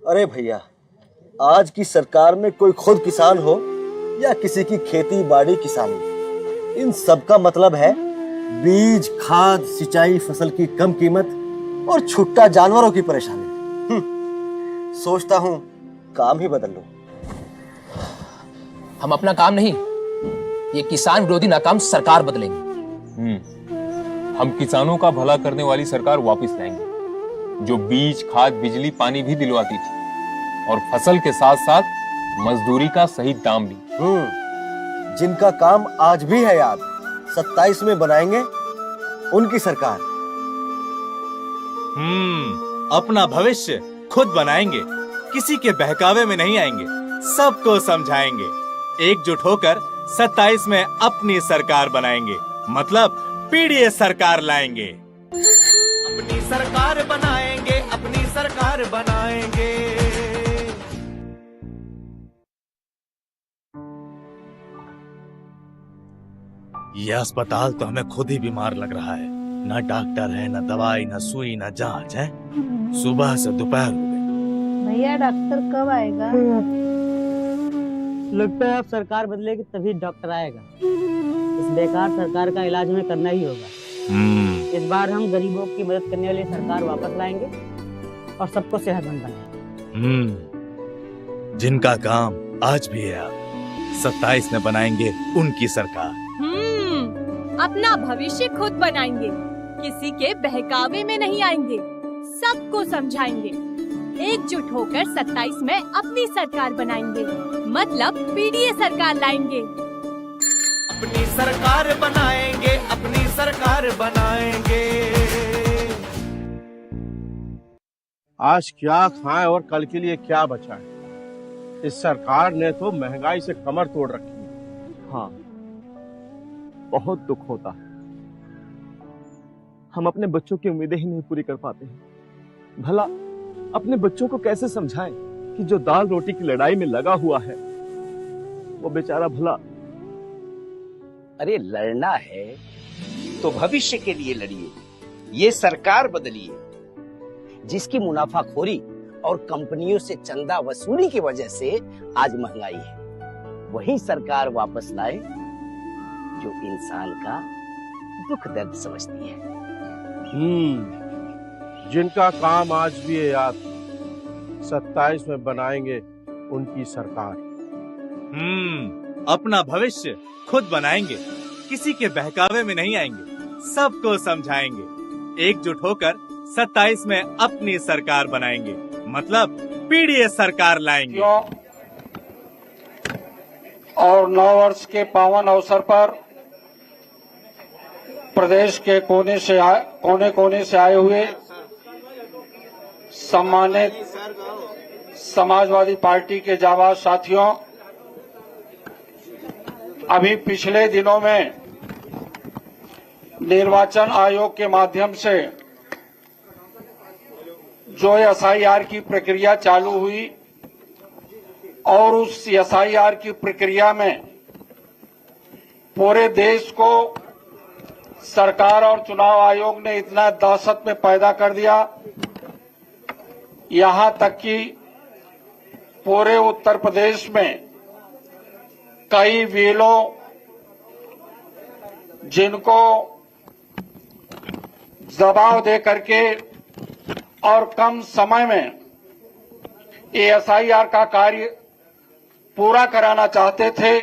अरे भैया, आज की सरकार में कोई खुद किसान हो या किसी की खेती बाड़ी किसानी, इन सब का मतलब है बीज, खाद, सिंचाई, फसल की कम कीमत और छुट्टा जानवरों की परेशानी। सोचता हूँ काम ही बदल लो। हम अपना काम नहीं, ये किसान विरोधी नाकाम सरकार बदलेंगे। हम किसानों का भला करने वाली सरकार वापस लाएंगे, जो बीज, खाद, बिजली, पानी भी दिलवाती थी और फसल के साथ साथ मजदूरी का सही दाम भी। जिनका काम आज भी है याद, 27 में बनाएंगे उनकी सरकार। अपना भविष्य खुद बनाएंगे, किसी के बहकावे में नहीं आएंगे, सबको समझाएंगे। एकजुट होकर 27 में अपनी सरकार बनाएंगे, मतलब पीडीए सरकार लाएंगे। अपनी सरकार बनाएंगे, अपनी सरकार बनाएंगे। यह अस्पताल तो हमें खुद ही बीमार लग रहा है। ना डॉक्टर है, ना दवाई, ना सुई, ना जांच है। सुबह से दोपहर हो गई। भैया डॉक्टर कब आएगा? लगता है अब सरकार बदलेगी तभी डॉक्टर आएगा। इस बेकार सरकार का इलाज हमें करना ही होगा। इस बार हम गरीबों की मदद करने वाली सरकार वापस लाएंगे और सबको सेहतमंद बनाएंगे। जिनका काम आज भी है, आप 27 में बनाएंगे उनकी सरकार। अपना भविष्य खुद बनाएंगे, किसी के बहकावे में नहीं आएंगे, सबको समझाएंगे। एकजुट होकर 27 में अपनी सरकार बनाएंगे, मतलब पीडीए सरकार लाएंगे। अपनी सरकार बनाएंगे, अपनी सरकार बनाएंगे। आज क्या खाएं और कल के लिए क्या बचाएं? इस सरकार ने तो महंगाई से कमर तोड़ रखी है। हाँ, बहुत दुख होता है। हम अपने बच्चों की उम्मीदें ही नहीं पूरी कर पाते हैं। भला अपने बच्चों को कैसे समझाएं कि जो दाल रोटी की लड़ाई में लगा हुआ है वो बेचारा भला। अरे लड़ना है तो भविष्य के लिए लड़िए, ये सरकार बदलिए। जिसकी मुनाफाखोरी और कंपनियों से चंदा वसूली की वजह से आज महंगाई है, वही सरकार वापस लाए जो इंसान का दुख दर्द समझती है। जिनका काम आज भी है याद, 27 में बनाएंगे उनकी सरकार। अपना भविष्य खुद बनाएंगे, किसी के बहकावे में नहीं आएंगे, सबको समझाएंगे। एकजुट होकर 27 में अपनी सरकार बनाएंगे, मतलब पीडीए सरकार लाएंगे। और 9 वर्ष के पावन अवसर पर प्रदेश के कोने कोने से आए हुए सम्मानित समाजवादी पार्टी के जाबाज साथियों, अभी पिछले दिनों में निर्वाचन आयोग के माध्यम से जो एसआईआर की प्रक्रिया चालू हुई और उस एसआईआर की प्रक्रिया में पूरे देश को सरकार और चुनाव आयोग ने इतना दहशत में पैदा कर दिया, यहां तक कि पूरे उत्तर प्रदेश में कई वीलों जिनको दबाव दे करके और कम समय में एसआईआर का कार्य पूरा कराना चाहते थे,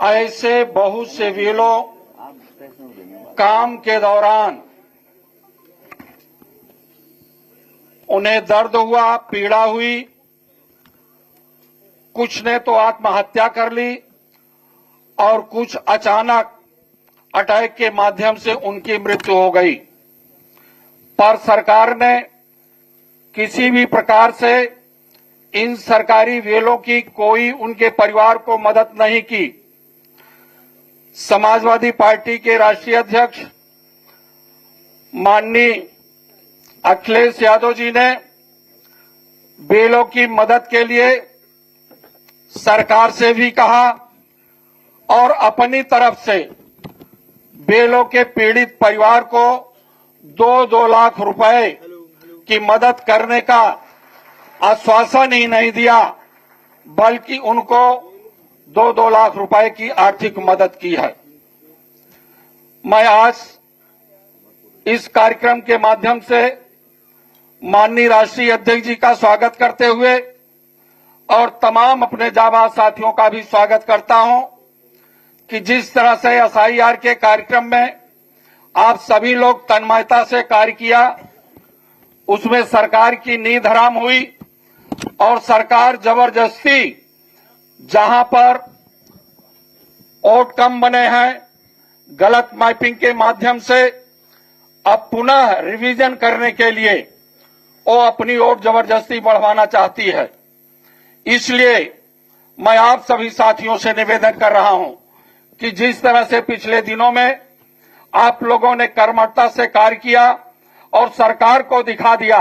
ऐसे बहुत से वीलों काम के दौरान उन्हें दर्द हुआ, पीड़ा हुई, कुछ ने तो आत्महत्या कर ली और कुछ अचानक अटैक के माध्यम से उनकी मृत्यु हो गई। पर सरकार ने किसी भी प्रकार से इन सरकारी वेलों की कोई उनके परिवार को मदद नहीं की। समाजवादी पार्टी के राष्ट्रीय अध्यक्ष माननीय अखिलेश यादव जी ने बेलों की मदद के लिए सरकार से भी कहा और अपनी तरफ से बेलों के पीड़ित परिवार को 2-2 लाख रुपए कि मदद करने का आश्वासन ही नहीं दिया, बल्कि उनको 2-2 लाख रुपए की आर्थिक मदद की है। मैं आज इस कार्यक्रम के माध्यम से माननीय राष्ट्रीय अध्यक्ष जी का स्वागत करते हुए और तमाम अपने जाबाज साथियों का भी स्वागत करता हूं कि जिस तरह से एसआईआर के कार्यक्रम में आप सभी लोग तन्मयता से कार्य किया, उसमें सरकार की नींद हराम हुई और सरकार जबरदस्ती जहां पर वोट कम बने हैं, गलत मैपिंग के माध्यम से अब पुनः रिवीजन करने के लिए वो अपनी वोट जबरदस्ती बढ़वाना चाहती है। इसलिए मैं आप सभी साथियों से निवेदन कर रहा हूं कि जिस तरह से पिछले दिनों में आप लोगों ने कर्मठता से कार्य किया और सरकार को दिखा दिया,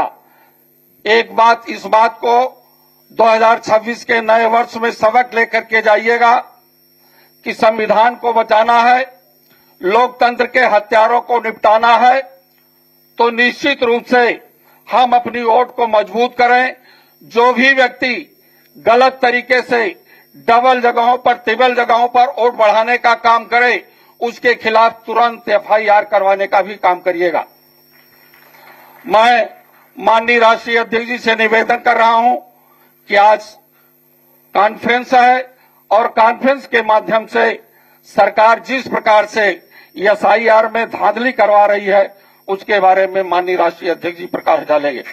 एक बात इस बात को 2026 के नए वर्ष में सबक लेकर के जाइएगा कि संविधान को बचाना है, लोकतंत्र के हत्यारों को निपटाना है, तो निश्चित रूप से हम अपनी वोट को मजबूत करें। जो भी व्यक्ति गलत तरीके से डबल जगहों पर, ट्रिपल जगहों पर वोट बढ़ाने का काम करे, उसके खिलाफ तुरंत एफआईआर करवाने का भी काम करिएगा। मैं माननीय राष्ट्रीय अध्यक्ष जी से निवेदन कर रहा हूं कि आज कॉन्फ्रेंस है और कॉन्फ्रेंस के माध्यम से सरकार जिस प्रकार से एसआईआर में धांधली करवा रही है, उसके बारे में माननीय राष्ट्रीय अध्यक्ष जी प्रकाश डालेंगे।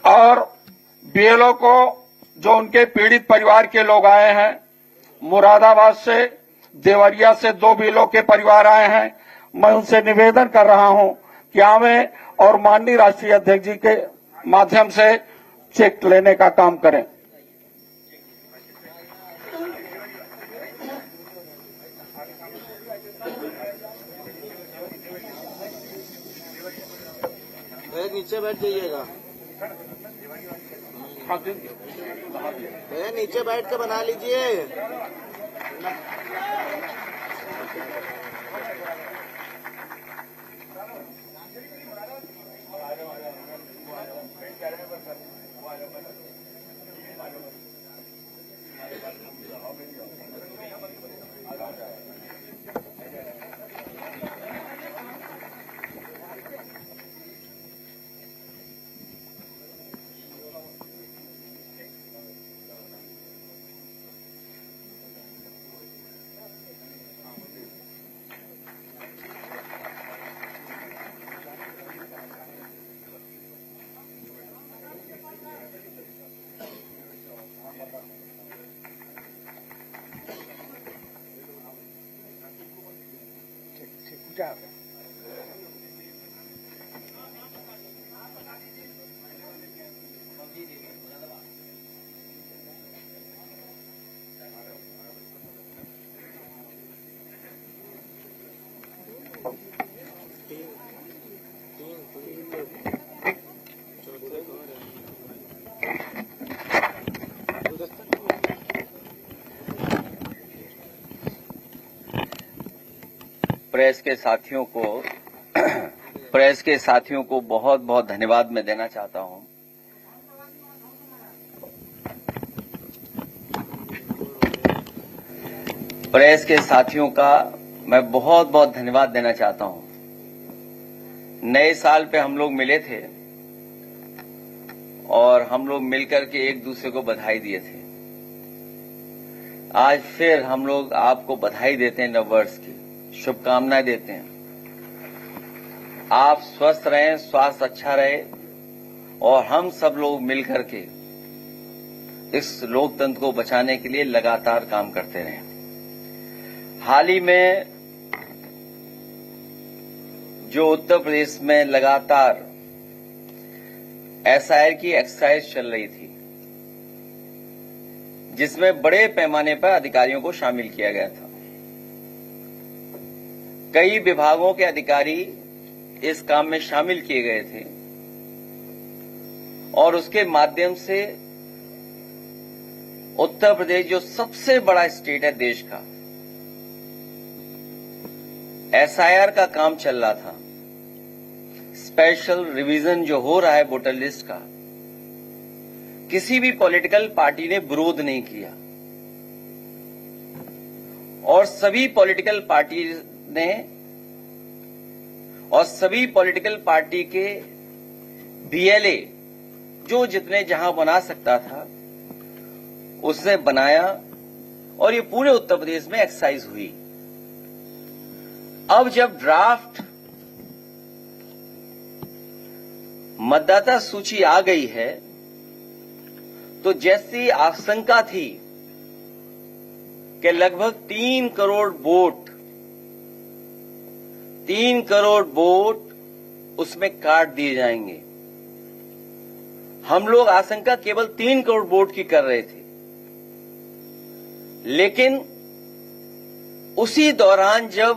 और बीएलओ को जो उनके पीड़ित परिवार के लोग आए हैं, मुरादाबाद से, देवरिया से 2 बीएलओ के परिवार आए हैं, मैं उनसे निवेदन कर रहा हूं कि आवे और माननीय राष्ट्रीय अध्यक्ष जी के माध्यम से चेक लेने का काम करें। नीचे बैठ जाइएगा, नीचे बैठ के बना लीजिए। प्रेस के साथियों को बहुत बहुत धन्यवाद मैं देना चाहता हूं। प्रेस के साथियों का मैं बहुत बहुत धन्यवाद देना चाहता हूं। नए साल पे हम लोग मिले थे और हम लोग मिलकर के एक दूसरे को बधाई दिए थे। आज फिर हम लोग आपको बधाई देते हैं, नववर्ष की शुभकामनाएं देते हैं। आप स्वस्थ रहें, स्वास्थ्य अच्छा रहे और हम सब लोग मिलकर के इस लोकतंत्र को बचाने के लिए लगातार काम करते रहें। हाल ही में जो उत्तर प्रदेश में लगातार एसआईआर की एक्सरसाइज चल रही थी, जिसमें बड़े पैमाने पर अधिकारियों को शामिल किया गया था। कई विभागों के अधिकारी इस काम में शामिल किए गए थे और उसके माध्यम से उत्तर प्रदेश जो सबसे बड़ा स्टेट है देश का, एसआईआर का काम चल रहा था। स्पेशल रिवीजन जो हो रहा है वोटर लिस्ट का, किसी भी पॉलिटिकल पार्टी ने विरोध नहीं किया और सभी पॉलिटिकल पार्टी के बीएलए जो जितने जहां बना सकता था उसने बनाया और ये पूरे उत्तर प्रदेश में एक्सरसाइज हुई। अब जब ड्राफ्ट मतदाता सूची आ गई है तो जैसी आशंका थी कि लगभग 3 करोड़ वोट उसमें काट दिए जाएंगे। हम लोग आशंका केवल 3 करोड़ वोट की कर रहे थे, लेकिन उसी दौरान जब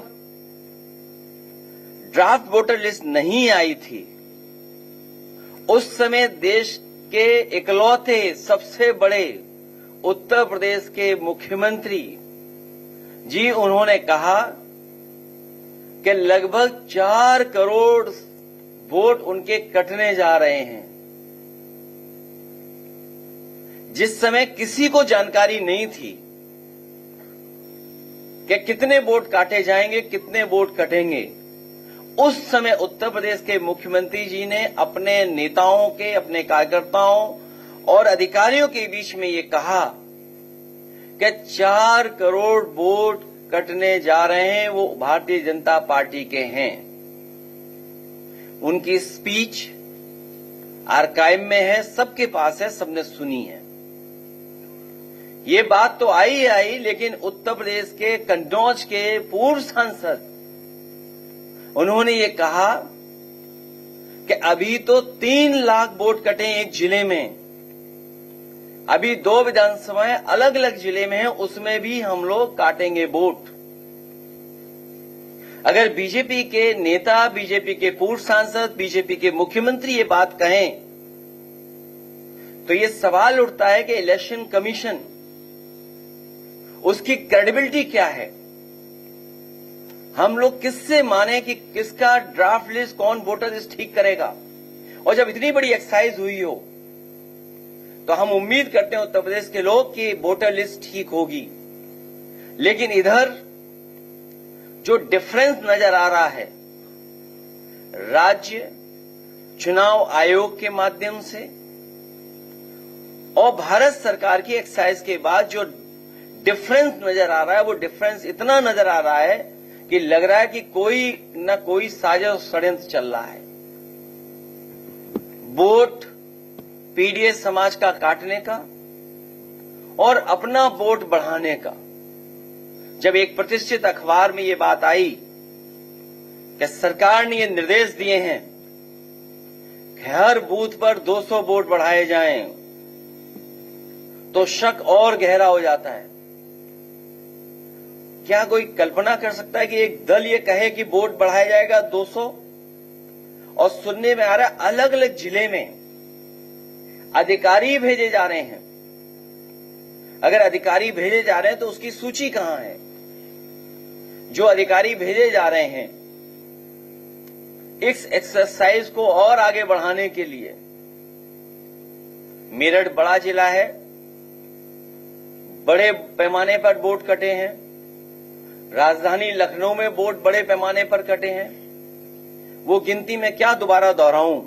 ड्राफ्ट वोटर लिस्ट नहीं आई थी, उस समय देश के इकलौते सबसे बड़े उत्तर प्रदेश के मुख्यमंत्री जी उन्होंने कहा कि लगभग 4 करोड़ वोट उनके कटने जा रहे हैं, जिस समय किसी को जानकारी नहीं थी कि कितने वोट काटे जाएंगे, कितने वोट कटेंगे। उस समय उत्तर प्रदेश के मुख्यमंत्री जी ने अपने नेताओं के, अपने कार्यकर्ताओं और अधिकारियों के बीच में ये कहा कि 4 करोड़ वोट कटने जा रहे हैं, वो भारतीय जनता पार्टी के हैं। उनकी स्पीच आर्काइव में है, सबके पास है, सबने सुनी है। ये बात तो आई, लेकिन उत्तर प्रदेश के कन्नौज के पूर्व सांसद उन्होंने ये कहा कि अभी तो 3 लाख वोट कटे एक जिले में, अभी 2 विधानसभाएं अलग अलग जिले में हैं, उसमें भी हम लोग काटेंगे वोट। अगर बीजेपी के नेता, बीजेपी के पूर्व सांसद, बीजेपी के मुख्यमंत्री ये बात कहें तो ये सवाल उठता है कि इलेक्शन कमीशन, उसकी क्रेडिबिलिटी क्या है? हम लोग किससे माने कि किसका ड्राफ्ट लिस्ट, कौन वोटर लिस्ट ठीक करेगा? और जब इतनी बड़ी एक्सरसाइज हुई हो तो हम उम्मीद करते हैं उत्तर प्रदेश के लोग कि वोटर लिस्ट ठीक होगी। लेकिन इधर जो डिफरेंस नजर आ रहा है राज्य चुनाव आयोग के माध्यम से और भारत सरकार की एक्सरसाइज के बाद जो डिफरेंस नजर आ रहा है, वो डिफरेंस इतना नजर आ रहा है कि लग रहा है कि कोई न कोई साजिश षड्यंत्र चल रहा है। वोट पीडीएस समाज का काटने का और अपना वोट बढ़ाने का। जब एक प्रतिष्ठित अखबार में ये बात आई कि सरकार ने ये निर्देश दिए हैं कि हर बूथ पर 200 वोट बढ़ाए जाएं, तो शक और गहरा हो जाता है। क्या कोई कल्पना कर सकता है कि एक दल ये कहे कि वोट बढ़ाया जाएगा 200, और सुनने में आ रहा है अलग अलग जिले में अधिकारी भेजे जा रहे हैं। अगर अधिकारी भेजे जा रहे हैं तो उसकी सूची कहां है? जो अधिकारी भेजे जा रहे हैं इस एक्सरसाइज को और आगे बढ़ाने के लिए, मेरठ बड़ा जिला है, बड़े पैमाने पर वोट कटे हैं, राजधानी लखनऊ में वोट बड़े पैमाने पर कटे हैं। वो गिनती में क्या दोबारा दोहराऊं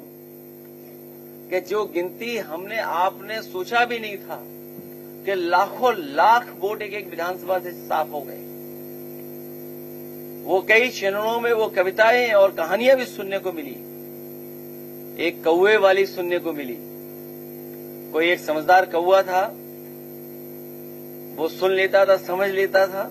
कि जो गिनती हमने आपने सोचा भी नहीं था कि लाखों लाख वोट एक एक विधानसभा से साफ हो गए। वो कई चरणों में वो कविताएं और कहानियां भी सुनने को मिली, एक कौवे वाली सुनने को मिली। कोई एक समझदार कौवा था, वो सुन लेता था, समझ लेता था।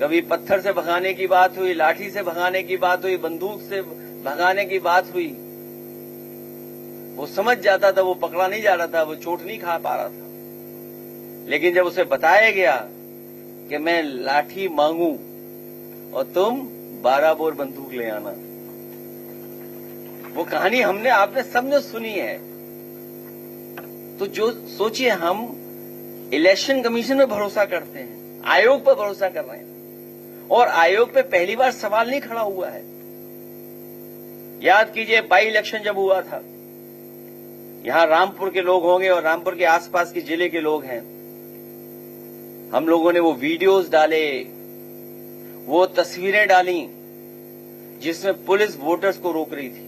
कभी पत्थर से भगाने की बात हुई, लाठी से भगाने की बात हुई, बंदूक से भगाने की बात हुई, वो समझ जाता था, वो पकड़ा नहीं जा रहा था, वो चोट नहीं खा पा रहा था। लेकिन जब उसे बताया गया कि मैं लाठी मांगू और तुम 12 बोर बंदूक ले आना, वो कहानी हमने आपने सबने सुनी है। तो जो सोचिए, हम इलेक्शन कमीशन पे भरोसा करते हैं, आयोग पर भरोसा कर रहे हैं, और आयोग पे पहली बार सवाल नहीं खड़ा हुआ है। याद कीजिए बाई इलेक्शन जब हुआ था, यहां रामपुर के लोग होंगे और रामपुर के आसपास के जिले के लोग हैं, हम लोगों ने वो वीडियोस डाले, वो तस्वीरें डाली जिसमें पुलिस वोटर्स को रोक रही थी।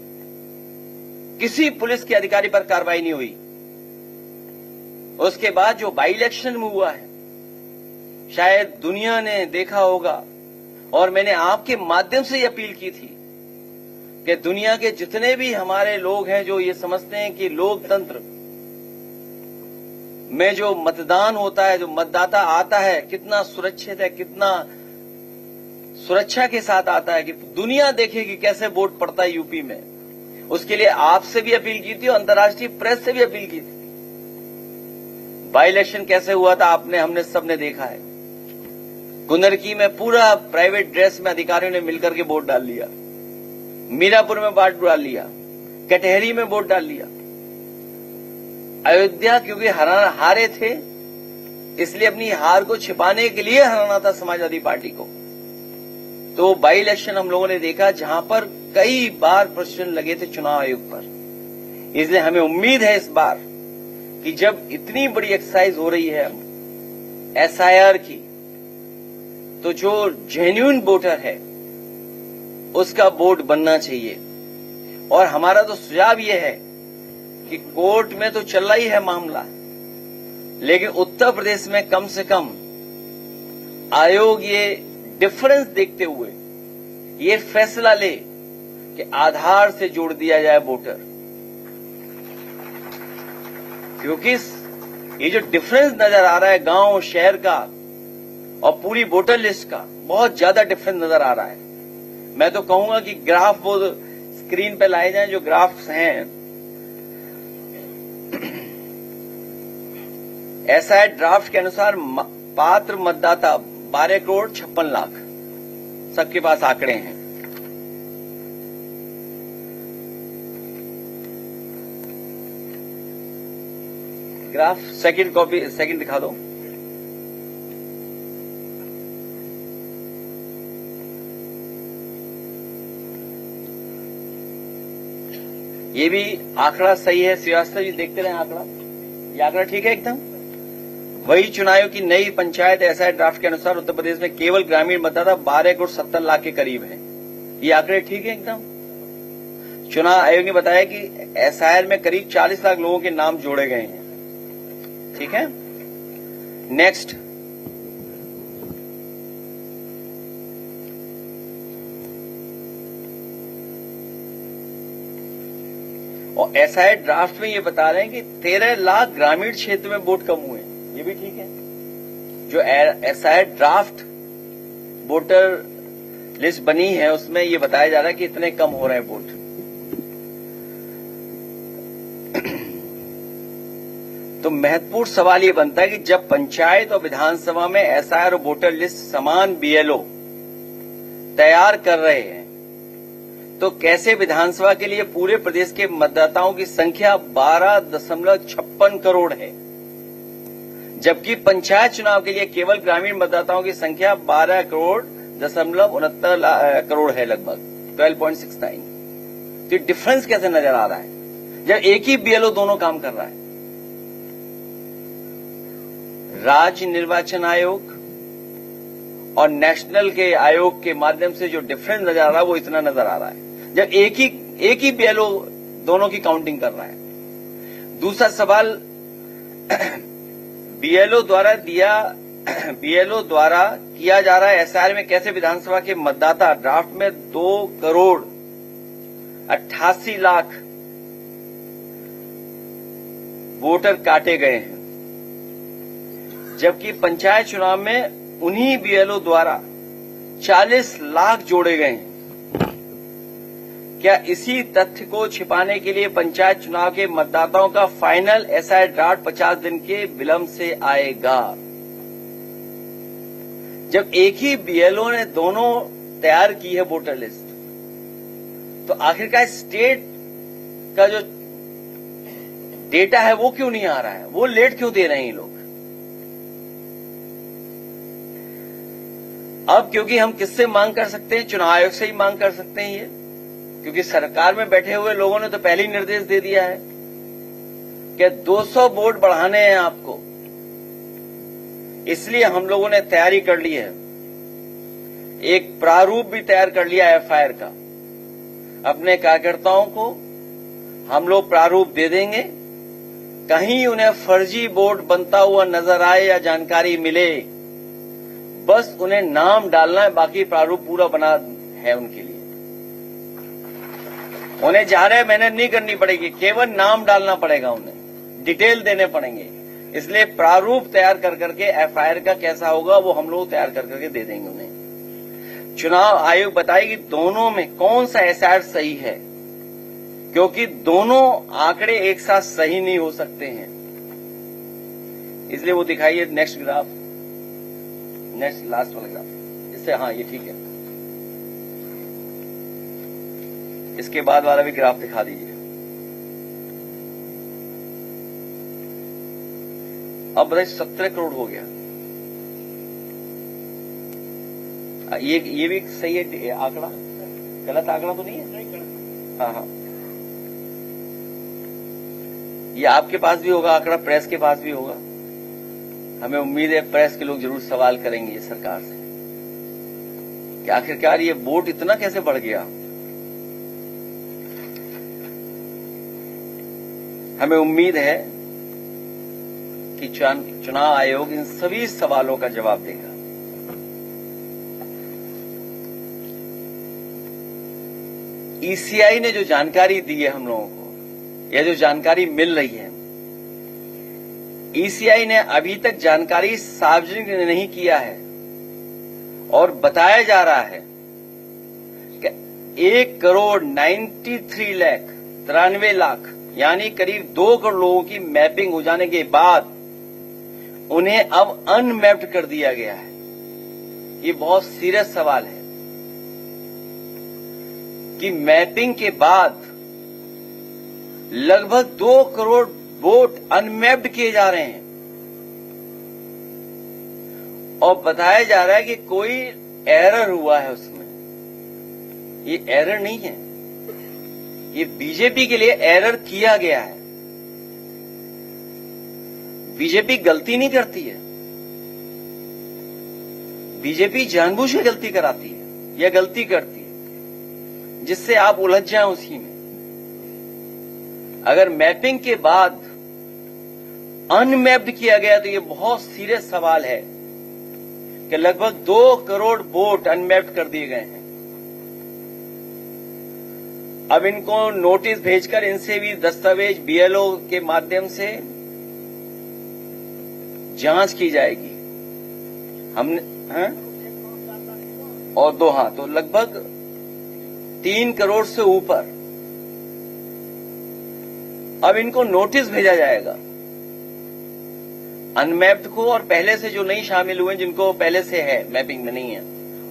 किसी पुलिस के अधिकारी पर कार्रवाई नहीं हुई। उसके बाद जो बाई इलेक्शन में हुआ है, शायद दुनिया ने देखा होगा, और मैंने आपके माध्यम से ये अपील की थी कि दुनिया के जितने भी हमारे लोग हैं जो ये समझते हैं कि लोकतंत्र में जो मतदान होता है, जो मतदाता आता है, कितना सुरक्षित है, कितना सुरक्षा के साथ आता है, कि दुनिया देखे कि कैसे वोट पड़ता है यूपी में। उसके लिए आपसे भी अपील की थी और अंतर्राष्ट्रीय प्रेस से भी अपील की थी। बाई इलेक्शन कैसे हुआ था हमने सबने देखा है। कुंदरकी में पूरा प्राइवेट ड्रेस में अधिकारियों ने मिलकर के वोट डाल लिया, मीरापुर में वोट डाल लिया, कटहरी में वोट डाल लिया। अयोध्या क्योंकि हारे थे, इसलिए अपनी हार को छिपाने के लिए हराना था समाजवादी पार्टी को। तो बाई इलेक्शन हम लोगों ने देखा जहां पर कई बार प्रश्न लगे थे चुनाव आयोग पर। इसलिए हमें उम्मीद है इस बार कि जब इतनी बड़ी एक्सरसाइज हो रही है एसआईआर की, तो जो जेन्युइन वोटर है उसका वोट बनना चाहिए। और हमारा तो सुझाव यह है कि कोर्ट में तो चल रहा ही है मामला, लेकिन उत्तर प्रदेश में कम से कम आयोग ये डिफरेंस देखते हुए ये फैसला ले कि आधार से जोड़ दिया जाए वोटर, क्योंकि ये जो डिफरेंस नजर आ रहा है गांव शहर का और पूरी वोटर लिस्ट का, बहुत ज्यादा डिफरेंस नजर आ रहा है। मैं तो कहूंगा कि ग्राफ वो स्क्रीन पे लाए जाएं जो ग्राफ्स हैं। ऐसा है, ड्राफ्ट के अनुसार पात्र मतदाता 12 करोड़ 56 लाख, सबके पास आंकड़े हैं। ग्राफ सेकंड दिखा दो। ये भी आंकड़ा सही है, श्रीवास्तव जी देखते रहे आंकड़ा, ये आंकड़ा ठीक है एकदम। वही चुनाव की नई पंचायत एसआई ड्राफ्ट के अनुसार उत्तर प्रदेश में केवल ग्रामीण मतदाता 12 करोड़ 70 लाख के करीब है। ये आंकड़े ठीक है एकदम। चुनाव आयोग ने बताया कि एसआईआर में करीब 40 लाख लोगों के नाम जोड़े गए हैं। ठीक है, नेक्स्ट। और एसआई ड्राफ्ट में ये बता रहे हैं कि 13 लाख ग्रामीण क्षेत्र में वोट कम हुए, ये भी ठीक है। जो एसआई ड्राफ्ट वोटर लिस्ट बनी है उसमें ये बताया जा रहा है कि इतने कम हो रहे हैं वोट। तो महत्वपूर्ण सवाल ये बनता है कि जब पंचायत और विधानसभा में एसआईआर और वोटर लिस्ट समान बीएलओ तैयार कर रहे हैं, तो कैसे विधानसभा के लिए पूरे प्रदेश के मतदाताओं की संख्या 12.56 करोड़ है, जबकि पंचायत चुनाव के लिए केवल ग्रामीण मतदाताओं की संख्या 12 करोड़ 69 करोड़ है, लगभग 12.69। तो डिफरेंस कैसे नजर आ रहा है जब एक ही बीएलओ दोनों काम कर रहा है? राज्य निर्वाचन आयोग और नेशनल के आयोग के माध्यम से जो डिफरेंस नजर आ रहा है वो इतना नजर आ रहा है जब एक ही बीएलओ दोनों की काउंटिंग कर रहा है। दूसरा सवाल, बीएलओ द्वारा किया जा रहा है एसआईआर में कैसे विधानसभा के मतदाता ड्राफ्ट में 2 करोड़ 88 लाख वोटर काटे गए हैं, जबकि पंचायत चुनाव में उन्हीं बीएलओ द्वारा 40 लाख जोड़े गए हैं। क्या इसी तथ्य को छिपाने के लिए पंचायत चुनाव के मतदाताओं का फाइनल एसआई ड्राफ्ट 50 दिन के विलंब से आएगा? जब एक ही बीएलओ ने दोनों तैयार की है वोटर लिस्ट, तो आखिरकार स्टेट का जो डेटा है वो क्यों नहीं आ रहा है? वो लेट क्यों दे रहे हैं ये लोग? अब क्योंकि हम किससे मांग कर सकते हैं? चुनाव आयोग से ही मांग कर सकते हैं। ये क्योंकि सरकार में बैठे हुए लोगों ने तो पहले ही निर्देश दे दिया है कि 200 बोट बढ़ाने हैं आपको। इसलिए हम लोगों ने तैयारी कर ली है, एक प्रारूप भी तैयार कर लिया एफआईआर का। अपने कार्यकर्ताओं को हम लोग प्रारूप दे देंगे, कहीं उन्हें फर्जी बोर्ड बनता हुआ नजर आए या जानकारी मिले, बस उन्हें नाम डालना है, बाकी प्रारूप पूरा बना है उनके लिए। उन्हें ज्यादा मेहनत नहीं करनी पड़ेगी, केवल नाम डालना पड़ेगा, उन्हें डिटेल देने पड़ेंगे। इसलिए प्रारूप तैयार कर करके एफआईआर का कैसा होगा वो हम लोग तैयार कर करके दे देंगे उन्हें। चुनाव आयोग बताएगी दोनों में कौन सा एसआईआर सही है, क्योंकि दोनों आंकड़े एक साथ सही नहीं हो सकते हैं। इसलिए वो दिखाइए नेक्स्ट ग्राफ, नेक्स्ट लास्ट वाला ग्राफ। इससे हाँ ये ठीक है, इसके बाद वाला भी ग्राफ दिखा दीजिए। अब बताइए 17 करोड़ हो गया। ये भी सही है आंकड़ा, गलत आंकड़ा तो नहीं है? हाँ हाँ, ये आपके पास भी होगा आंकड़ा, प्रेस के पास भी होगा। हमें उम्मीद है प्रेस के लोग जरूर सवाल करेंगे ये सरकार से कि आखिरकार ये वोट इतना कैसे बढ़ गया। हमें उम्मीद है कि चुनाव आयोग इन सभी सवालों का जवाब देगा। ईसीआई ने जो जानकारी दी है हम लोगों को, या जो जानकारी मिल रही है, ईसीआई ने अभी तक जानकारी सार्वजनिक नहीं किया है और बताया जा रहा है कि 1,93 लाख यानी करीब 2 करोड़ लोगों की मैपिंग हो जाने के बाद उन्हें अब अनमैप्ड कर दिया गया है। ये बहुत सीरियस सवाल है कि मैपिंग के बाद लगभग 2 करोड़ वोट अनमैप्ड किए जा रहे हैं और बताया जा रहा है कि कोई एरर हुआ है उसमें। ये एरर नहीं है, ये बीजेपी के लिए एरर किया गया है। बीजेपी गलती नहीं करती है, बीजेपी जानबूझ के गलती कराती है या गलती करती है जिससे आप उलझ जाएं उसी में। अगर मैपिंग के बाद अनमैप्ड किया गया तो ये बहुत सीरियस सवाल है कि लगभग 2 करोड़ वोट अनमैप्ड कर दिए गए हैं। अब इनको नोटिस भेजकर इनसे भी दस्तावेज बीएलओ के माध्यम से जांच की जाएगी। हमने और 2 तो लगभग 3 करोड़ से ऊपर अब इनको नोटिस भेजा जाएगा अनमैप्ड को, और पहले से जो नहीं शामिल हुए जिनको पहले से है मैपिंग में नहीं है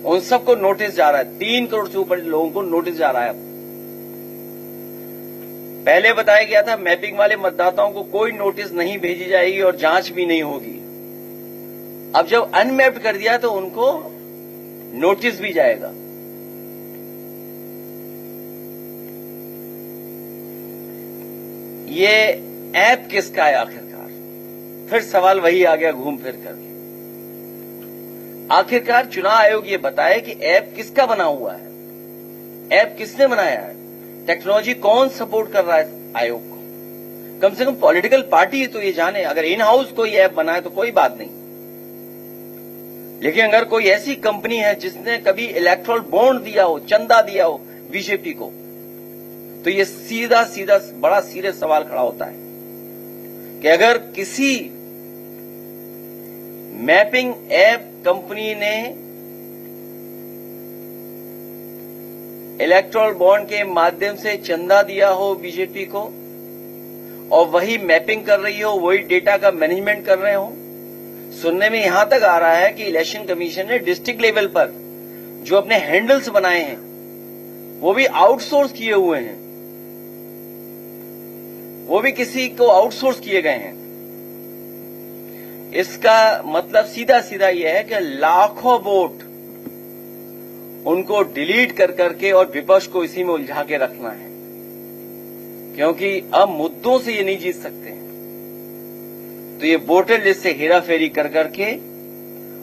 उन सबको नोटिस जा रहा है। 3 करोड़ से ऊपर लोगों को नोटिस जा रहा है। पहले बताया गया था मैपिंग वाले मतदाताओं को कोई नोटिस नहीं भेजी जाएगी और जांच भी नहीं होगी। अब जब अनमैप्ड कर दिया तो उनको नोटिस भी जाएगा। ये ऐप किसका है आखिरकार? फिर सवाल वही आ गया घूम फिर करके। आखिरकार चुनाव आयोग ये बताए कि ऐप किसका बना हुआ है, ऐप किसने बनाया है, टेक्नोलॉजी कौन सपोर्ट कर रहा है आयोग को। कम से कम पॉलिटिकल पार्टी तो ये जाने। अगर इन हाउस कोई ऐप बनाए तो कोई बात नहीं, लेकिन अगर कोई ऐसी कंपनी है जिसने कभी इलेक्ट्रल बॉन्ड दिया हो, चंदा दिया हो बीजेपी को, तो ये सीधा सीधा बड़ा सीरियस सवाल खड़ा होता है कि अगर किसी मैपिंग ऐप कंपनी ने इलेक्ट्रल बॉन्ड के माध्यम से चंदा दिया हो बीजेपी को और वही मैपिंग कर रही हो, वही डेटा का मैनेजमेंट कर रहे हो। सुनने में यहां तक आ रहा है कि इलेक्शन कमीशन ने डिस्ट्रिक्ट लेवल पर जो अपने हैंडल्स बनाए हैं वो भी आउटसोर्स किए हुए हैं, वो भी किसी को आउटसोर्स किए गए हैं। इसका मतलब सीधा सीधा यह है कि लाखों वोट उनको डिलीट कर करके और विपक्ष को इसी में उलझा के रखना है, क्योंकि अब मुद्दों से ये नहीं जीत सकते हैं। तो ये वोटर लिस्ट से हेराफेरी कर करके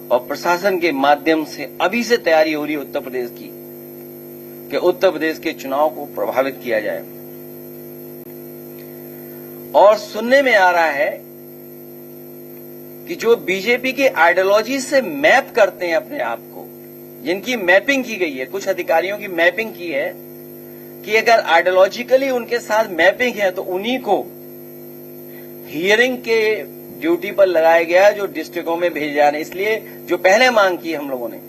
और प्रशासन के माध्यम से अभी से तैयारी हो रही है उत्तर प्रदेश की कि उत्तर प्रदेश के चुनाव को प्रभावित किया जाए। और सुनने में आ रहा है कि जो बीजेपी के आइडियोलॉजी से मैप करते हैं अपने आप को, जिनकी मैपिंग की गई है, कुछ अधिकारियों की मैपिंग की है कि अगर आइडियोलॉजिकली उनके साथ मैपिंग है तो उन्हीं को हियरिंग के ड्यूटी पर लगाया गया जो डिस्ट्रिक्टों में भेजे जा रहे हैं। इसलिए जो पहले मांग की हम लोगों ने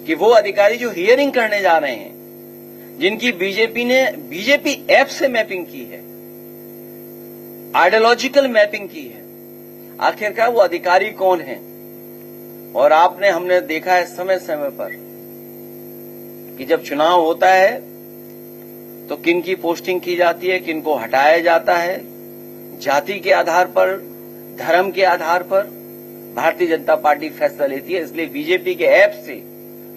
कि वो अधिकारी जो हियरिंग करने जा रहे हैं, जिनकी बीजेपी ऐप से मैपिंग की है, आइडियोलॉजिकल मैपिंग की है, आखिरकार वो अधिकारी कौन है। और हमने देखा है समय समय पर कि जब चुनाव होता है तो किन की पोस्टिंग की जाती है, किन को हटाया जाता है, जाति के आधार पर, धर्म के आधार पर भारतीय जनता पार्टी फैसला लेती है। इसलिए बीजेपी के ऐप से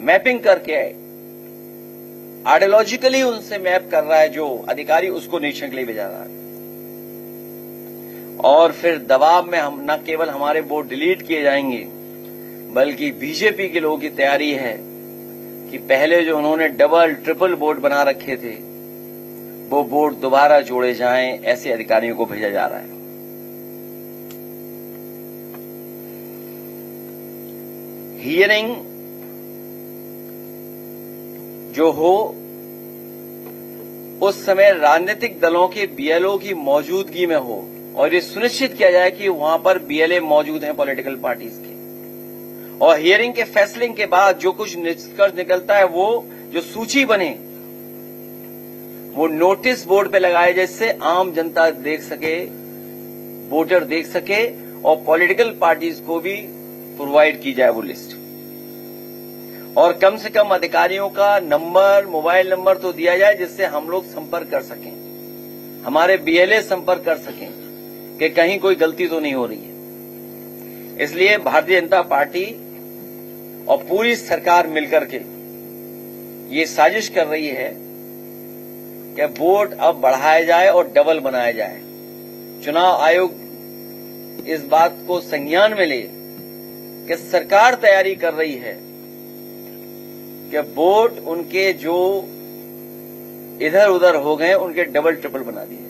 मैपिंग करके आइडियोलॉजिकली उनसे मैप कर रहा है जो अधिकारी, उसको निरीक्षण के लिए भेजा रहा है। और फिर दबाव में हम न केवल हमारे वोट डिलीट किए जाएंगे, बल्कि बीजेपी के लोगों की तैयारी है कि पहले जो उन्होंने डबल ट्रिपल वोट बना रखे थे वो वोट दोबारा जोड़े जाएं, ऐसे अधिकारियों को भेजा जा रहा है। हियरिंग जो हो उस समय राजनीतिक दलों के बीएलओ की मौजूदगी में हो और ये सुनिश्चित किया जाए कि वहां पर बीएलए मौजूद हैं पॉलिटिकल पार्टीज के। और हियरिंग के फैसले के बाद जो कुछ निष्कर्ष निकलता है वो जो सूची बने वो नोटिस बोर्ड पे लगाए, जिससे आम जनता देख सके, वोटर देख सके और पॉलिटिकल पार्टीज को भी प्रोवाइड की जाए वो लिस्ट। और कम से कम अधिकारियों का नंबर, मोबाइल नंबर तो दिया जाए जिससे हम लोग संपर्क कर सकें, हमारे बीएलए संपर्क कर सकें कि कहीं कोई गलती तो नहीं हो रही है। इसलिए भारतीय जनता पार्टी और पूरी सरकार मिलकर के ये साजिश कर रही है कि वोट अब बढ़ाया जाए और डबल बनाया जाए। चुनाव आयोग इस बात को संज्ञान में ले कि सरकार तैयारी कर रही है कि वोट उनके जो इधर उधर हो गए उनके डबल ट्रिपल बना दिए।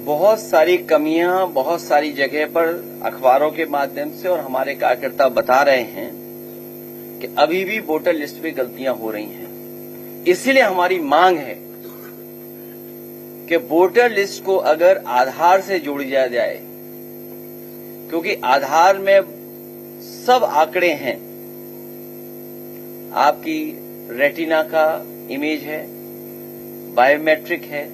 बहुत सारी कमियां बहुत सारी जगह पर अखबारों के माध्यम से और हमारे कार्यकर्ता बता रहे हैं कि अभी भी वोटर लिस्ट में गलतियां हो रही हैं। इसीलिए हमारी मांग है कि वोटर लिस्ट को अगर आधार से जोड़ी जाए, क्योंकि आधार में सब आंकड़े हैं, आपकी रेटिना का इमेज है, बायोमेट्रिक है,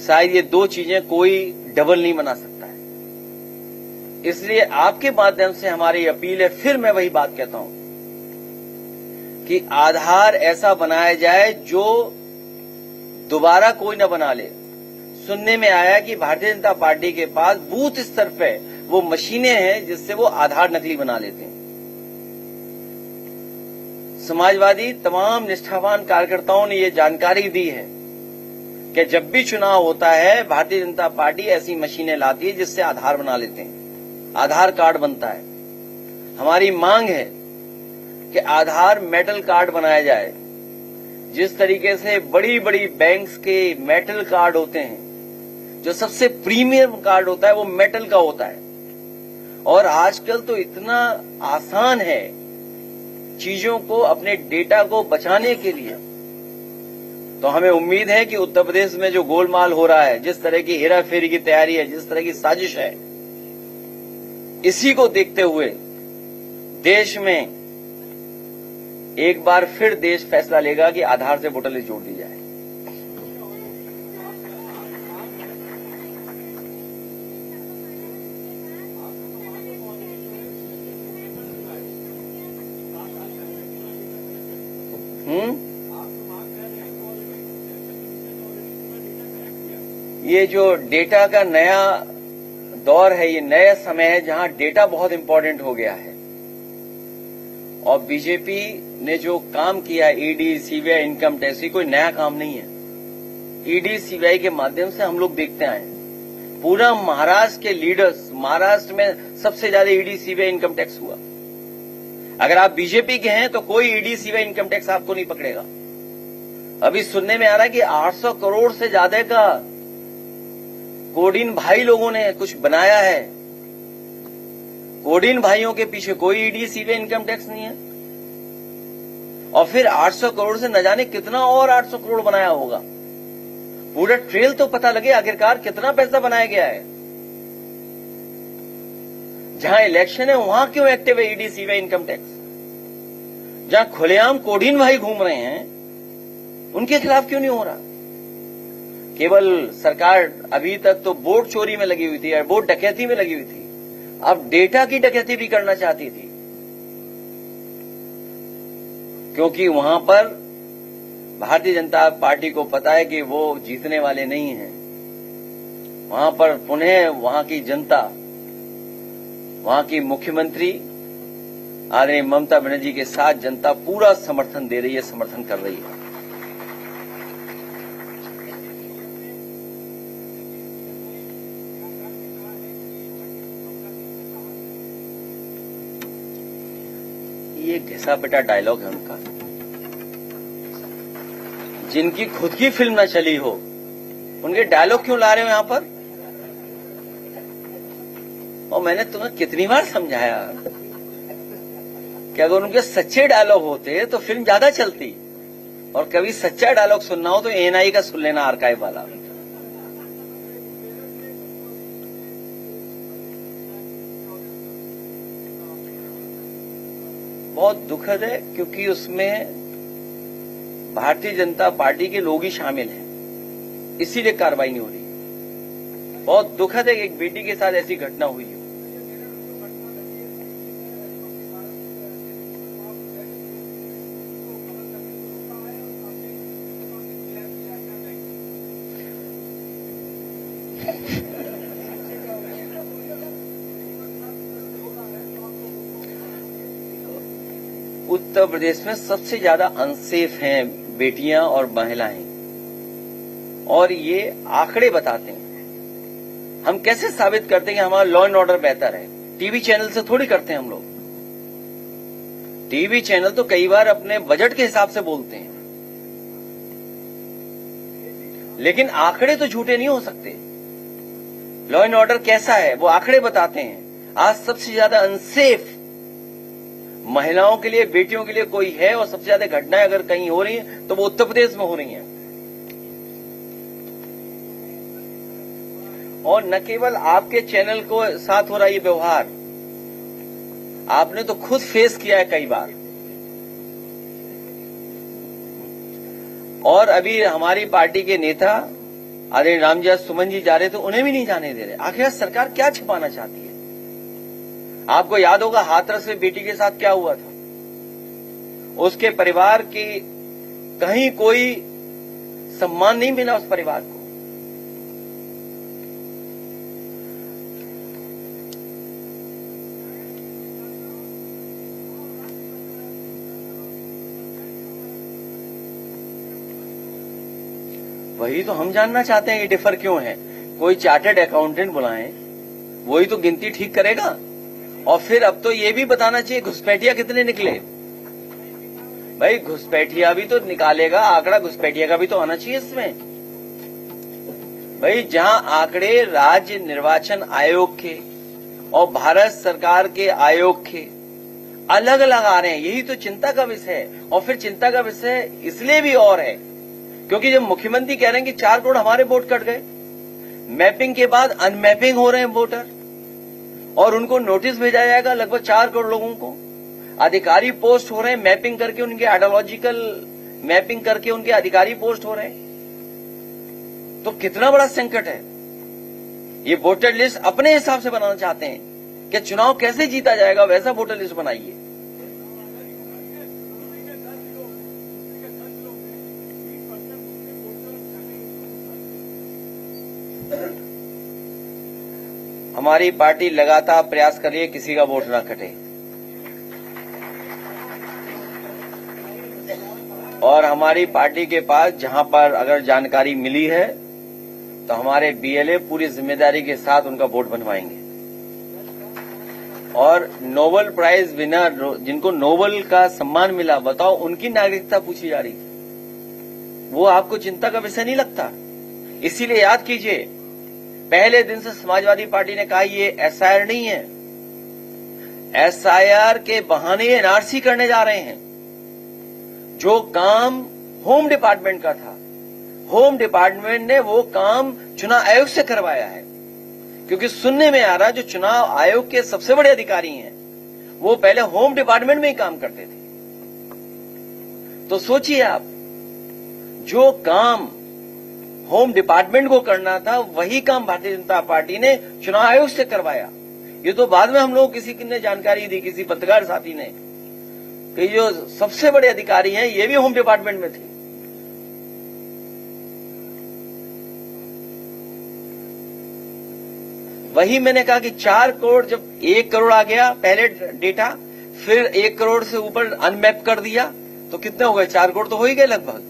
शायद ये दो चीजें कोई डबल नहीं बना सकता है। इसलिए आपके माध्यम से हमारी अपील है, फिर मैं वही बात कहता हूं कि आधार ऐसा बनाया जाए जो दोबारा कोई न बना ले। सुनने में आया कि भारतीय जनता पार्टी के पास बूथ स्तर पे वो मशीनें हैं जिससे वो आधार नकली बना लेते हैं। समाजवादी तमाम निष्ठावान कार्यकर्ताओं ने ये जानकारी दी है कि जब भी चुनाव होता है भारतीय जनता पार्टी ऐसी मशीनें लाती है जिससे आधार बना लेते हैं, आधार कार्ड बनता है। हमारी मांग है कि आधार मेटल कार्ड बनाया जाए। जिस तरीके से बड़ी बड़ी बैंक्स के मेटल कार्ड होते हैं, जो सबसे प्रीमियम कार्ड होता है वो मेटल का होता है। और आजकल तो इतना आसान है चीजों को, अपने डेटा को बचाने के लिए। तो हमें उम्मीद है कि उत्तर प्रदेश में जो गोलमाल हो रहा है, जिस तरह की हेराफेरी की तैयारी है, जिस तरह की साजिश है, इसी को देखते हुए देश में एक बार फिर देश फैसला लेगा कि आधार से वोटर लिस्ट जोड़ दी जाए। ये जो डेटा का नया दौर है, ये नया समय है जहां डेटा बहुत इंपॉर्टेंट हो गया है। और बीजेपी ने जो काम किया ईडी, सीबीआई, इनकम टैक्स, कोई नया काम नहीं है। ईडी, सीबीआई के माध्यम से हम लोग देखते आए, पूरा महाराष्ट्र के लीडर्स, महाराष्ट्र में सबसे ज्यादा ईडी, सीबीआई, इनकम टैक्स हुआ। अगर आप बीजेपी के हैं तो कोई ईडी, सीबीआई, इनकम टैक्स आपको नहीं पकड़ेगा। अभी सुनने में आ रहा है कि 800 करोड़ से ज्यादा का कोडिन भाई लोगों ने कुछ बनाया है। कोडिन भाइयों के पीछे कोई ईडी, सीबीआई, इनकम टैक्स नहीं है। और फिर 800 करोड़ से न जाने कितना और 800 करोड़ बनाया होगा। पूरा ट्रेल तो पता लगे आखिरकार कितना पैसा बनाया गया है। जहां इलेक्शन है वहां क्यों एक्टिव है ईडी, सीबीआई, इनकम टैक्स? जहां खुलेआम कोडिन भाई घूम रहे हैं उनके खिलाफ क्यों नहीं हो रहा? केवल सरकार अभी तक तो वोट चोरी में लगी हुई थी, वोट डकैती में लगी हुई थी, अब डेटा की डकैती भी करना चाहती थी। क्योंकि वहां पर भारतीय जनता पार्टी को पता है कि वो जीतने वाले नहीं हैं। वहां पर पुनः वहां की जनता, वहां की मुख्यमंत्री आदरणीय ममता बनर्जी के साथ जनता पूरा समर्थन दे रही है, समर्थन कर रही है। ये घिसा पिटा डायलॉग है उनका। जिनकी खुद की फिल्म ना चली हो उनके डायलॉग क्यों ला रहे हो यहां पर? और मैंने तुम्हें कितनी बार समझाया कि अगर उनके सच्चे डायलॉग होते तो फिल्म ज्यादा चलती। और कभी सच्चा डायलॉग सुनना हो तो एएनआई का सुन लेना, आर्काइव वाला। बहुत दुखद है क्योंकि उसमें भारतीय जनता पार्टी के लोग ही शामिल हैं, इसीलिए कार्रवाई नहीं हो रही। बहुत दुखद है कि एक बेटी के साथ ऐसी घटना हुई है। उत्तर प्रदेश में सबसे ज्यादा अनसेफ हैं बेटियां और महिलाएं, और ये आंकड़े बताते हैं। हम कैसे साबित करते हैं कि हमारा लॉ एंड ऑर्डर बेहतर है? टीवी चैनल से थोड़ी करते हैं हम लोग। टीवी चैनल तो कई बार अपने बजट के हिसाब से बोलते हैं, लेकिन आंकड़े तो झूठे नहीं हो सकते। लॉ एंड ऑर्डर कैसा है वो आंकड़े बताते हैं। आज सबसे ज्यादा अनसेफ महिलाओं के लिए, बेटियों के लिए कोई है, और सबसे ज्यादा घटनाएं अगर कहीं हो रही हैं तो वो उत्तर प्रदेश में हो रही हैं। और न केवल आपके चैनल को साथ हो रहा ये व्यवहार, आपने तो खुद फेस किया है कई बार। और अभी हमारी पार्टी के नेता आदरणीय रामजय सुमन जी जा रहे थे, उन्हें भी नहीं जाने दे रहे। आखिर सरकार क्या छिपाना चाहती है? आपको याद होगा हाथरस में बेटी के साथ क्या हुआ था। उसके परिवार की कहीं कोई सम्मान नहीं मिला उस परिवार को। वही तो हम जानना चाहते हैं ये डिफर क्यों है। कोई चार्टर्ड अकाउंटेंट बुलाएं, वही तो गिनती ठीक करेगा। और फिर अब तो ये भी बताना चाहिए घुसपैठिया कितने निकले। भाई घुसपैठिया भी तो निकालेगा, आंकड़ा घुसपैठिया का भी तो आना चाहिए इसमें। भाई जहां आंकड़े राज्य निर्वाचन आयोग के और भारत सरकार के आयोग के अलग अलग आ रहे हैं, यही तो चिंता का विषय है। और फिर चिंता का विषय इसलिए भी और है क्योंकि जब मुख्यमंत्री कह रहे हैं कि 4 करोड़ हमारे वोट कट गए, मैपिंग के बाद अनमैपिंग हो रहे हैं वोटर, और उनको नोटिस भेजा जाएगा लगभग 4 करोड़ लोगों को। अधिकारी पोस्ट हो रहे हैं, मैपिंग करके उनके आइडियोलॉजिकल मैपिंग करके उनके अधिकारी पोस्ट हो रहे हैं। तो कितना बड़ा संकट है। ये वोटर लिस्ट अपने हिसाब से बनाना चाहते हैं कि चुनाव कैसे जीता जाएगा, वैसा वोटर लिस्ट बनाइए। हमारी पार्टी लगातार प्रयास कर रही है किसी का वोट ना कटे, और हमारी पार्टी के पास जहां पर अगर जानकारी मिली है तो हमारे बीएलए पूरी जिम्मेदारी के साथ उनका वोट बनवाएंगे। और नोबेल प्राइज विनर जिनको नोबेल का सम्मान मिला, बताओ उनकी नागरिकता पूछी जा रही, वो आपको चिंता का विषय नहीं लगता? इसीलिए याद कीजिए, पहले दिन से समाजवादी पार्टी ने कहा ये एसआईआर नहीं है, एसआईआर के बहाने एनआरसी करने जा रहे हैं। जो काम होम डिपार्टमेंट का था, होम डिपार्टमेंट ने वो काम चुनाव आयोग से करवाया है, क्योंकि सुनने में आ रहा है जो चुनाव आयोग के सबसे बड़े अधिकारी हैं वो पहले होम डिपार्टमेंट में ही काम करते थे। तो सोचिए आप, जो काम होम डिपार्टमेंट को करना था वही काम भारतीय जनता पार्टी ने चुनाव आयोग से करवाया। ये तो बाद में हम लोग किसी ने जानकारी दी, किसी पत्रकार साथी ने, कि जो सबसे बड़े अधिकारी हैं ये भी होम डिपार्टमेंट में थे। वही मैंने कहा कि 4 करोड़, जब 1 करोड़ आ गया पहले डेटा, फिर 1 करोड़ से ऊपर अनमैप कर दिया, तो कितने हो गए? 4 करोड़ तो हो ही गए लगभग।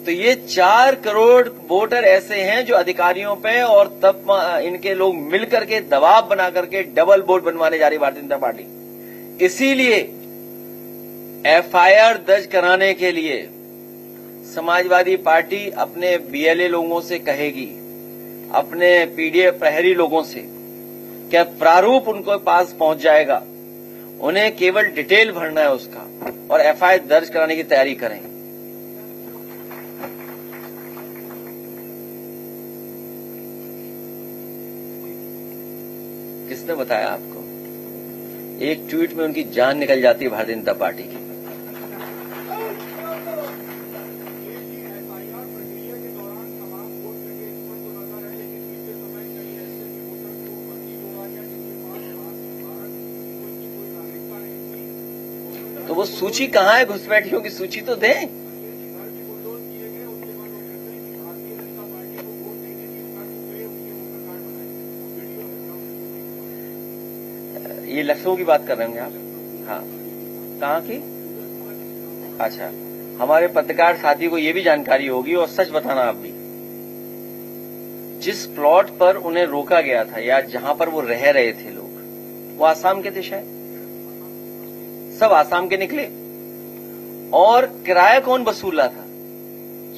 तो ये 4 करोड़ वोटर ऐसे हैं जो अधिकारियों पे और तब इनके लोग मिल करके दबाव बना करके डबल वोट बनवाने जा रही भारतीय जनता पार्टी। इसीलिए एफआईआर दर्ज कराने के लिए समाजवादी पार्टी अपने बीएलए लोगों से कहेगी, अपने पीडीएफ प्रहरी लोगों से, क्या प्रारूप उनको पास पहुंच जाएगा, उन्हें केवल डिटेल भरना है उसका, और एफआईआर दर्ज कराने की तैयारी करें। किसने बताया आपको? एक ट्वीट में उनकी जान निकल जाती है भारतीय जनता पार्टी की। तो वो सूची कहाँ है? घुसपैठियों की सूची तो दें। ये लखनऊ की बात कर रहे होंगे आप? हाँ, कहाँ की? अच्छा, हमारे पत्रकार साथी को ये भी जानकारी होगी, और सच बताना आप भी, जिस प्लॉट पर उन्हें रोका गया था या जहां पर वो रह रहे थे लोग, वो आसाम के थे शायद, सब आसाम के निकले। और किराया कौन वसूल रहा था?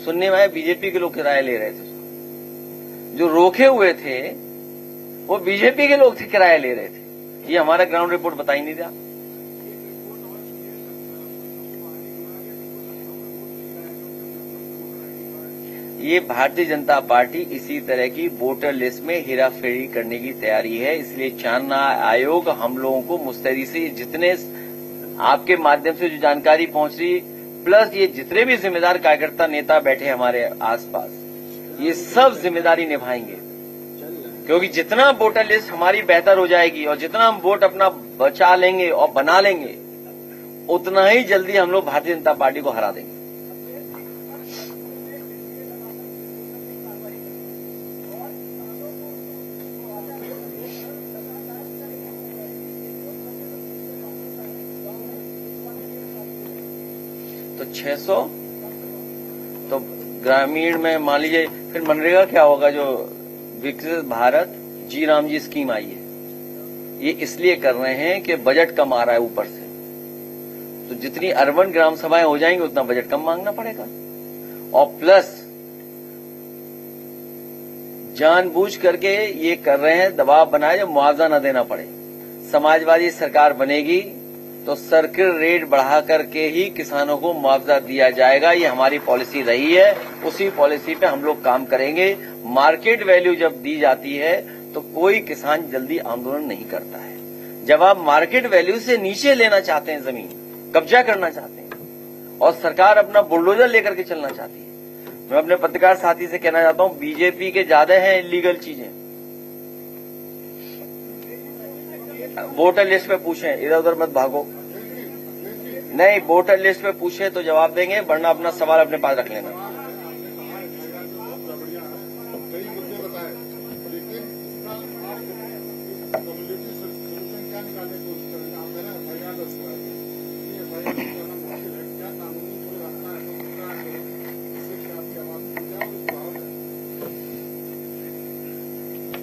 सुनने में आया बीजेपी के लोग किराया ले रहे थे। जो रोके हुए थे वो बीजेपी के लोग थे, किराया ले रहे थे। ये हमारा ग्राउंड रिपोर्ट बता ही नहीं रहा। ये भारतीय जनता पार्टी इसी तरह की वोटर लिस्ट में हेराफेरी करने की तैयारी है। इसलिए चुनाव आयोग हम लोगों को मुस्तैदी से, जितने आपके माध्यम से जो जानकारी पहुंच रही, प्लस ये जितने भी जिम्मेदार कार्यकर्ता नेता बैठे हमारे आसपास, ये सब जिम्मेदारी निभाएंगे। क्योंकि जितना वोटर लिस्ट हमारी बेहतर हो जाएगी और जितना हम वोट अपना बचा लेंगे और बना लेंगे, उतना ही जल्दी हम लोग भारतीय जनता पार्टी को हरा देंगे। तो 600 तो ग्रामीण में मान लीजिए, फिर मनरेगा क्या होगा? जो विकसित भारत जी राम जी स्कीम आई है, ये इसलिए कर रहे हैं कि बजट कम आ रहा है ऊपर से, तो जितनी अर्बन ग्राम सभाएं हो जाएंगी उतना बजट कम मांगना पड़ेगा। और प्लस जानबूझ करके ये कर रहे हैं, दबाव बनाए जो मुआवजा न देना पड़े। समाजवादी सरकार बनेगी तो सर्किल रेट बढ़ा करके ही किसानों को मुआवजा दिया जाएगा। ये हमारी पॉलिसी रही है, उसी पॉलिसी पे हम लोग काम करेंगे। मार्केट वैल्यू जब दी जाती है तो कोई किसान जल्दी आंदोलन नहीं करता है। जब आप मार्केट वैल्यू से नीचे लेना चाहते हैं जमीन, कब्जा करना चाहते हैं और सरकार अपना बुलडोजर लेकर के चलना चाहती है, मैं अपने पत्रकार साथी से कहना चाहता हूं बीजेपी के ज्यादा हैं इलीगल चीजें। वोटर लिस्ट पे पूछें, इधर उधर मत भागो। नहीं, वोटर लिस्ट पे पूछे तो जवाब देंगे, वरना अपना सवाल अपने पास रख लेना।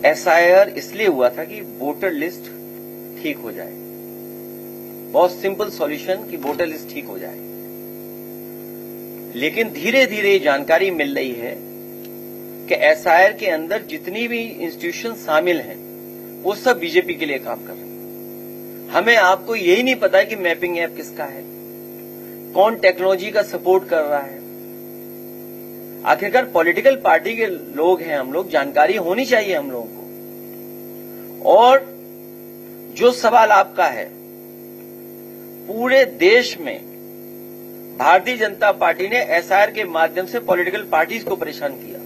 एसआईआर इसलिए हुआ था कि वोटर लिस्ट ठीक हो जाए। बहुत सिंपल सॉल्यूशन कि वोटर लिस्ट ठीक हो जाए। लेकिन धीरे धीरे जानकारी मिल रही है कि एसआईआर के अंदर जितनी भी इंस्टीट्यूशन शामिल हैं वो सब बीजेपी के लिए काम कर रहे हैं। हमें आपको यही नहीं पता कि मैपिंग ऐप किसका है, कौन टेक्नोलॉजी का सपोर्ट कर रहा है। आखिरकार पॉलिटिकल पार्टी के लोग हैं हम लोग, जानकारी होनी चाहिए हम लोगों को। और जो सवाल आपका है, पूरे देश में भारतीय जनता पार्टी ने एसआईआर के माध्यम से पॉलिटिकल पार्टीज को परेशान किया,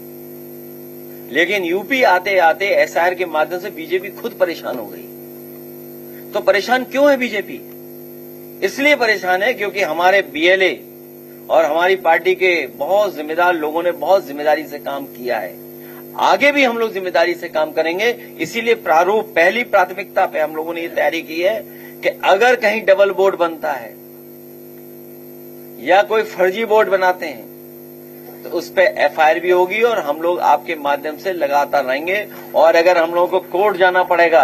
लेकिन यूपी आते आते एसआईआर के माध्यम से बीजेपी खुद परेशान हो गई। तो परेशान क्यों है बीजेपी? इसलिए परेशान है क्योंकि हमारे बीएलए और हमारी पार्टी के बहुत जिम्मेदार लोगों ने बहुत जिम्मेदारी से काम किया है। आगे भी हम लोग जिम्मेदारी से काम करेंगे। इसीलिए प्रारूप पहली प्राथमिकता पे हम लोगों ने ये तैयारी की है कि अगर कहीं डबल बोर्ड बनता है या कोई फर्जी बोर्ड बनाते हैं तो उस पर एफआईआर भी होगी और हम लोग आपके माध्यम से लगातार रहेंगे। और अगर हम लोगों को कोर्ट जाना पड़ेगा,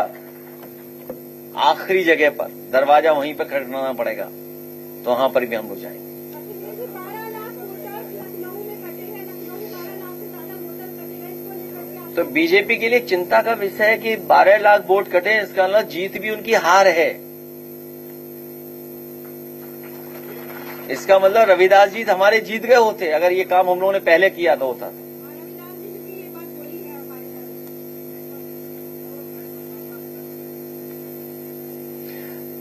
आखिरी जगह पर दरवाजा वहीं पर खटखटाना पड़ेगा, तो वहां पर भी हम लोग जाएंगे। तो बीजेपी के लिए चिंता का विषय है कि 12 लाख वोट कटे, इसका मतलब जीत भी उनकी हार है। इसका मतलब रविदास जी हमारे जीत गए होते अगर ये काम हम लोगों ने पहले किया तो होता।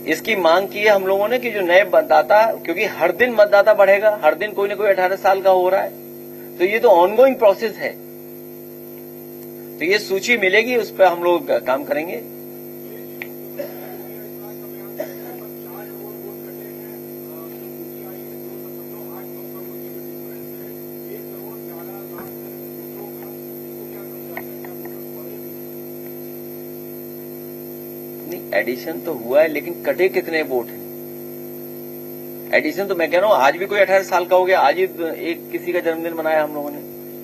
इसकी मांग की है हम लोगों ने कि जो नए मतदाता, क्योंकि हर दिन मतदाता बढ़ेगा, हर दिन कोई न कोई 18 साल का हो रहा है, तो ये तो ऑनगोइंग प्रोसेस है। तो ये सूची मिलेगी, उस पर हम लोग काम करेंगे। नहीं, एडिशन तो हुआ है, लेकिन कटे कितने वोट हैं? एडिशन तो मैं कह रहा हूं आज भी कोई 18 साल का हो गया। आज ही एक किसी का जन्मदिन मनाया हम लोगों ने,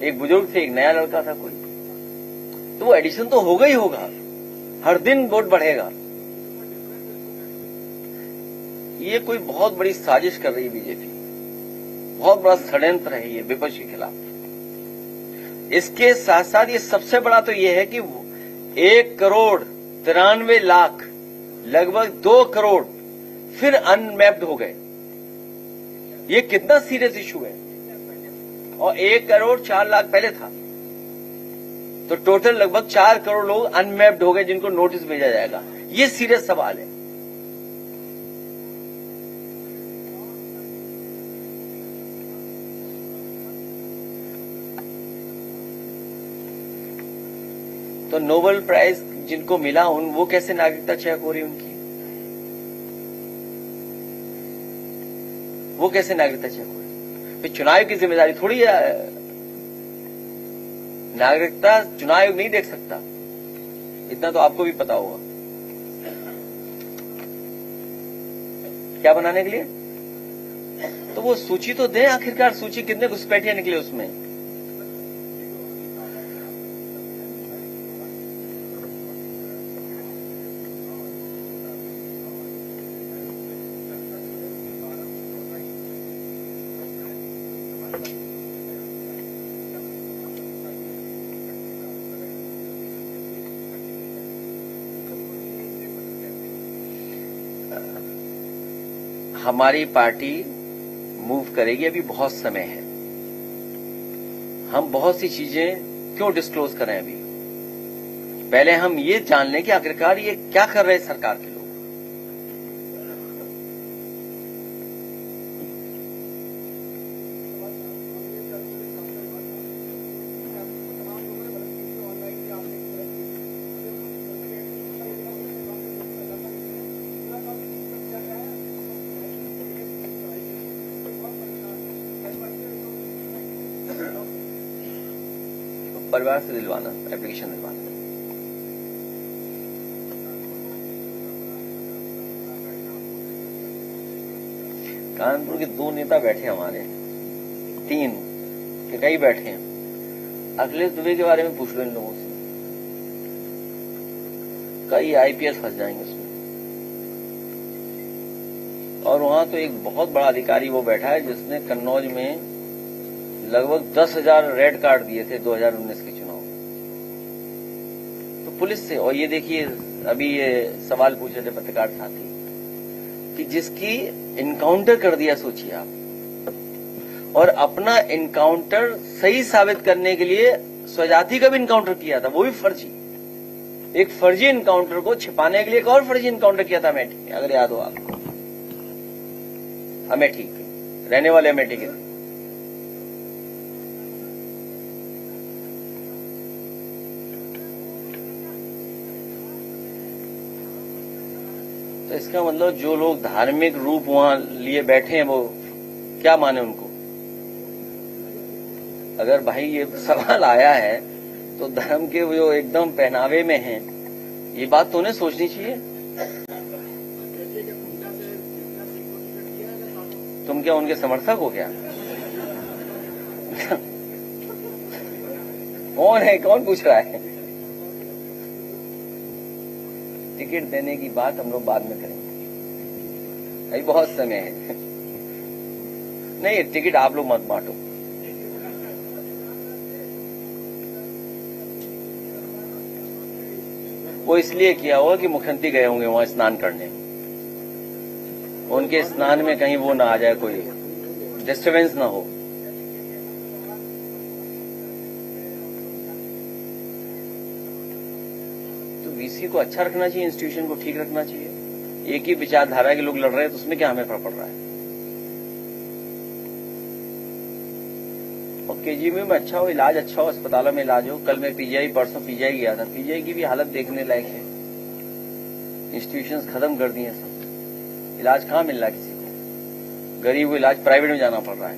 एक बुजुर्ग थे, एक नया लड़का था कोई, तो वो एडिशन तो होगा ही होगा। हर दिन वोट बढ़ेगा। ये कोई बहुत बड़ी साजिश कर रही है बीजेपी, बहुत बड़ा षड्यंत्र है ये विपक्ष के खिलाफ। इसके साथ साथ ये सबसे बड़ा तो ये है कि 1,93,00,000 लगभग 2 करोड़ फिर अनमैप्ड हो गए। ये कितना सीरियस इशू है। और 1,04,00,000 पहले था, तो टोटल लगभग 4 करोड़ लोग अनमैप्ड हो गए जिनको नोटिस भेजा जाएगा। ये सीरियस सवाल है। तो नोबेल प्राइज जिनको मिला वो कैसे नागरिकता चेक हो रही उनकी? वो कैसे नागरिकता चेक हो रही? फिर चुनाव की जिम्मेदारी थोड़ी है। नागरिकता चुनाव आयोग नहीं देख सकता, इतना तो आपको भी पता होगा। क्या बनाने के लिए? तो वो सूची तो दें आखिरकार। सूची कितने घुसपैठिया निकले उसमें? हमारी पार्टी मूव करेगी, अभी बहुत समय है। हम बहुत सी चीजें क्यों डिस्क्लोज करें अभी? पहले हम ये जान लें कि आखिरकार ये क्या कर रहे हैं सरकार के लोग। परिवार से दिलवाना, एप्लीकेशन दिलवाना। कानपुर के 2 नेता बैठे हमारे, 3 के कई बैठे हैं। अखिलेश दुबे के बारे में पूछ लो इन लोगों से, कई आईपीएस फंस जाएंगे उसमें। और वहां तो एक बहुत बड़ा अधिकारी वो बैठा है जिसने कन्नौज में लगभग 10,000 रेड कार्ड दिए थे 2019 के चुनाव में, तो पुलिस से। और ये देखिए, अभी ये सवाल पूछे थे पत्रकार साथी कि जिसकी इनकाउंटर कर दिया, सोचिए आप, और अपना इनकाउंटर सही साबित करने के लिए स्वजाति का भी इनकाउंटर किया था, वो भी फर्जी। एक फर्जी इनकाउंटर को छिपाने के लिए एक और फर्जी इनकाउंटर किया था अमेठी में, अगर याद हो आपको। अमेठी के रहने वाले अमेठी के, तो इसका मतलब जो लोग धार्मिक रूप वहां लिए बैठे हैं वो क्या माने उनको। अगर भाई ये सवाल आया है तो धर्म के जो एकदम पहनावे में हैं, ये बात तो उन्हें सोचनी चाहिए। तुम क्या उनके समर्थक हो क्या? कौन है, कौन पूछ रहा है? टिकट देने की बात हम लोग बाद में करेंगे, अभी बहुत समय है। नहीं, टिकट आप लोग मत बांटो। वो इसलिए किया होगा कि मुख्यमंत्री गए होंगे वहां स्नान करने, उनके स्नान में कहीं वो ना आ जाए, कोई डिस्टर्बेंस ना हो। तो वीसी को अच्छा रखना चाहिए, इंस्टीट्यूशन को ठीक रखना चाहिए। एक ही विचारधारा के लोग लड़ रहे हैं तो उसमें क्या हमें फर्क पड़ रहा है? और केजीएमयू में अच्छा हो, इलाज अच्छा हो, अस्पतालों में इलाज हो। कल मैं पीजीआई, परसों पीजीआई गया था, पीजीआई की भी हालत देखने लायक है। इंस्टीट्यूशंस खत्म कर दिए सब, इलाज कहाँ मिल रहा है किसी को? गरीब को इलाज प्राइवेट में जाना पड़ रहा है।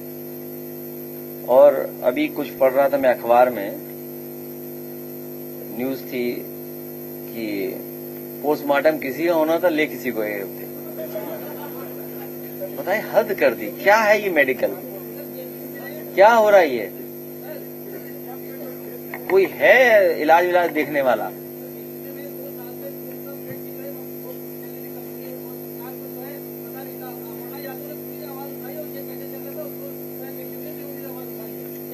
और अभी कुछ पढ़ रहा था मैं अखबार में, न्यूज थी कि पोस्टमार्टम किसी का होना था, ले किसी को गए थे। बताइए, हद कर दी। क्या है ये मेडिकल? क्या हो रहा है ये? कोई है इलाज विलाज देखने वाला?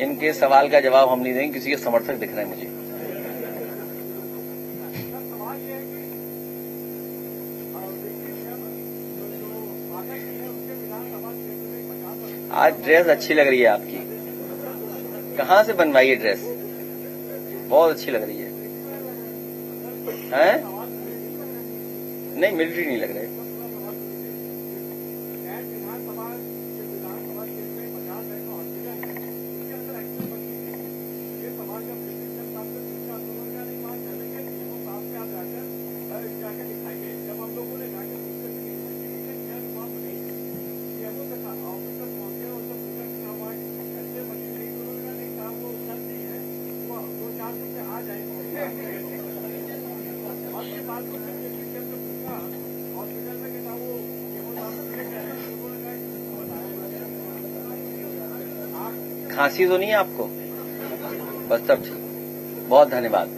इनके सवाल का जवाब हम नहीं देंगे, किसी के समर्थक दिख रहे हैं मुझे। आज ड्रेस अच्छी लग रही है आपकी, कहाँ से बनवाई है ड्रेस? बहुत अच्छी लग रही है, हैं? नहीं, मिलिट्री नहीं लग रही। खांसी तो नहीं है आपको? बस तब ठीक, बहुत धन्यवाद।